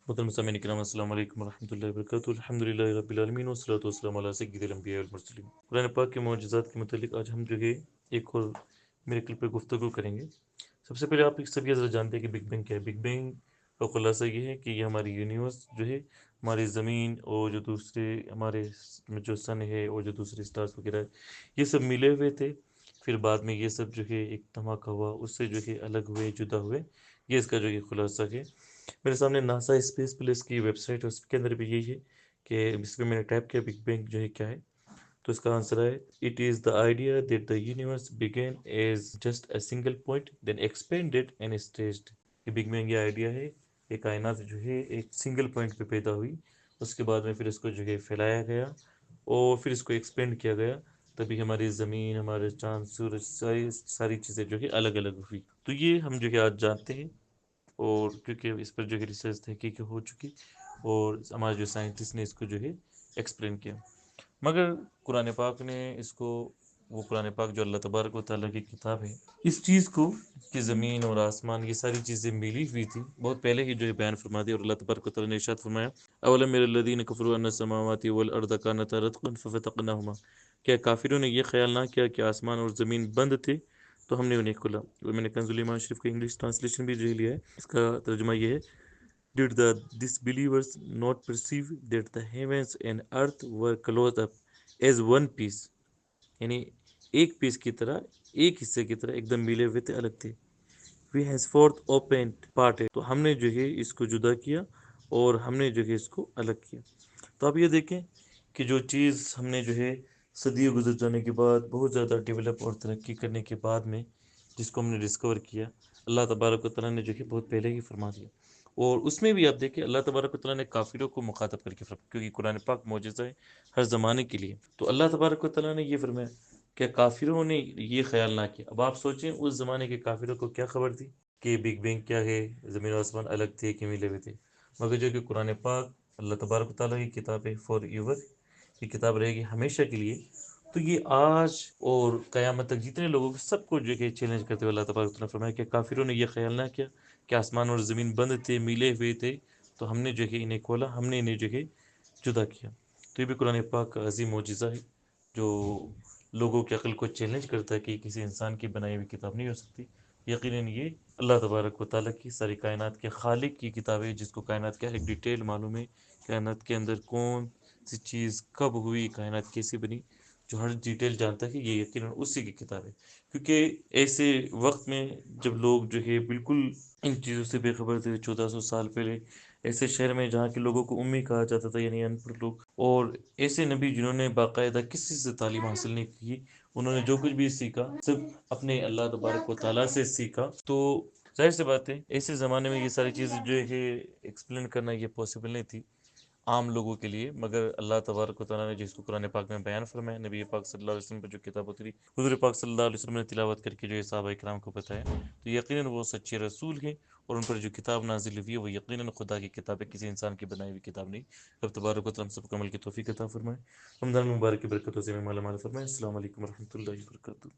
محترم سامعین کرام، السلام علیکم ورحمۃ اللہ وبرکاتہ۔ الحمدللہ رب العالمین والصلاۃ والسلام علی سید الانبیاء والمرسلین۔ قرآن پاک کے معجزات کے متعلق آج ہم جو ہے ایک اور میریکل پر گفتگو کریں گے۔ سب سے پہلے آپ سب یہ ذرا جانتے ہیں کہ بگ بینگ کیا ہے۔ بگ بینگ کا خلاصہ یہ ہے کہ یہ ہماری یونیورس جو ہے، ہماری زمین اور جو دوسرے ہمارے جو سن ہے اور جو دوسرے اسٹارس وغیرہ ہے، یہ سب ملے ہوئے تھے۔ پھر بعد میں یہ سب جو ہے ایک دھماکہ ہوا، اس سے جو ہے الگ ہوئے، جدا ہوئے۔ یہ اس کا جو ہے خلاصہ ہے۔ میرے سامنے ناسا اسپیس پلیس کی ویب سائٹ ہے، اس کے اندر بھی یہی ہے کہ اس میں میں نے ٹائپ کیا بگ بینگ جو ہے کیا ہے، تو اس کا آنسر ہے it is the idea that the universe begin is just a single point then expanded and stretched. یہ بگ بینگ یہ آئیڈیا ہے کہ کائنات جو ہے ایک سنگل پوائنٹ پہ پیدا ہوئی، اس کے بعد میں پھر اس کو جو ہے پھیلایا گیا اور پھر اس کو ایکسپینڈ کیا گیا، تبھی ہماری زمین، ہمارے چاند، سورج، ساری چیزیں جو ہے الگ الگ ہوئی۔ تو یہ ہم جو ہے آج جانتے ہیں، اور کیونکہ اس پر جو ہے ریسرچ تحقیق ہو چکی اور ہمارے جو سائنٹسٹ نے اس کو جو ہے ایکسپلین کیا، مگر قرآن پاک نے اس کو، وہ قرآن پاک جو اللہ تبارک و تعالیٰ کی کتاب ہے، اس چیز کو کہ زمین اور آسمان یہ ساری چیزیں ملی ہوئی تھی، بہت پہلے ہی جو ہے بیان فرما دیا۔ اور اللہ تبارک و تعالیٰ نے ارشاد فرمایا اولم یری الذین کفروا ان السماوات والارض کانتا رتقا ففتقناهما، کیا کافروں نے یہ خیال نہ کیا کہ آسمان اور زمین بند تھے تو ہم نے انہیں کھلا۔ اور میں نے کنز ایمان شریف کا انگلش ٹرانسلیشن بھی جو لیا ہے، اس کا ترجمہ یہ ہے Did the disbelievers not perceive that the heavens and earth were closed up as one piece، یعنی ایک پیس کی طرح، ایک حصے کی طرح ایک دم ملے ہوئے تھے، الگ تھے۔ We henceforth opened parted، تو ہم نے جو ہے اس کو جدا کیا اور ہم نے جو ہے اس کو الگ کیا۔ تو آپ یہ دیکھیں کہ جو چیز ہم نے جو ہے صدیوں گزر جانے کے بعد، بہت زیادہ ڈیولپ اور ترقی کرنے کے بعد میں جس کو ہم نے ڈسکور کیا، اللہ تبارک و تعالیٰ نے جو ہے بہت پہلے ہی فرما دیا۔ اور اس میں بھی آپ دیکھیں اللہ تبارک و تعالیٰ نے کافروں کو مخاطب کر کے فرمایا، کیونکہ قرآن پاک معجزہ ہے ہر زمانے کے لیے۔ تو اللہ تبارک و تعالیٰ نے یہ فرمایا کہ کافروں نے یہ خیال نہ کیا۔ اب آپ سوچیں اس زمانے کے کافروں کو کیا خبر تھی کہ بگ بینگ کیا ہے، زمین و آسمان الگ تھے کہ ملے ہوئے تھے، مگر جو کہ قرآن پاک اللہ تبارک و تعالیٰ کی کتاب ہے فار ایور، یہ کتاب رہے گی ہمیشہ کے لیے۔ تو یہ آج اور قیامت تک جتنے لوگوں کو سب کو جو کہ چیلنج کرتے ہوئے اللہ تبارک و تعالیٰ نے فرمایا کہ کافروں نے یہ خیال نہ کیا کہ آسمان اور زمین بند تھے، ملے ہوئے تھے، تو ہم نے جو ہے انہیں کھولا، ہم نے انہیں جو ہے جدا کیا۔ تو یہ بھی قرآن پاک کا عظیم معجزہ ہے جو لوگوں کی عقل کو چیلنج کرتا ہے کہ کسی انسان کی بنائی ہوئی کتاب نہیں ہو سکتی۔ یقیناً یہ اللہ تبارک و تعالیٰ کی ساری کائنات کے خالق کی کتاب ہے، جس کو کائنات کا ایک ڈیٹیل معلوم ہے، کائنات کے اندر کون سی چیز کب ہوئی، کائنات کیسی بنی، جو ہر ڈیٹیل جانتا ہے کہ یہ یقیناً اسی کی کتاب ہے۔ کیونکہ ایسے وقت میں جب لوگ جو ہے بالکل ان چیزوں سے بے خبر تھے، 1400 سال پہلے ایسے شہر میں جہاں کے لوگوں کو امی کہا جاتا تھا، یعنی ان پڑھ لوگ، اور ایسے نبی جنہوں نے باقاعدہ کسی سے تعلیم حاصل نہیں کی، انہوں نے جو کچھ بھی سیکھا صرف اپنے اللہ تبارک و تعالیٰ سے سیکھا۔ تو ظاہر سی بات ہے ایسے زمانے میں یہ ساری چیزیں جو ہے ایکسپلین کرنا یہ پاسبل نہیں تھی عام لوگوں کے لیے، مگر اللہ تبارک و تعالیٰ نے جس کو قرآن پاک میں بیان فرمایا، نبی پاک صلی اللہ علیہ وسلم پر جو کتاب اتری، حضور پاک صلی اللہ علیہ وسلم نے تلاوت کر کے جو صحابہ کرام کو بتایا، تو یقیناً وہ سچے رسول ہیں، اور ان پر جو کتاب نازل ہوئی ہے وہ یقیناً خدا کی کتاب ہے، کسی انسان کی بنائی ہوئی کتاب نہیں۔ رب تبارک و تعالیٰ ہم سب کو عمل کی توفیق عطا فرمائے، رمضان مبارک کی برکتوں سے ہمیں مالا مال فرمائے۔ السلام علیکم ورحمۃ اللہ وبرکاتہ۔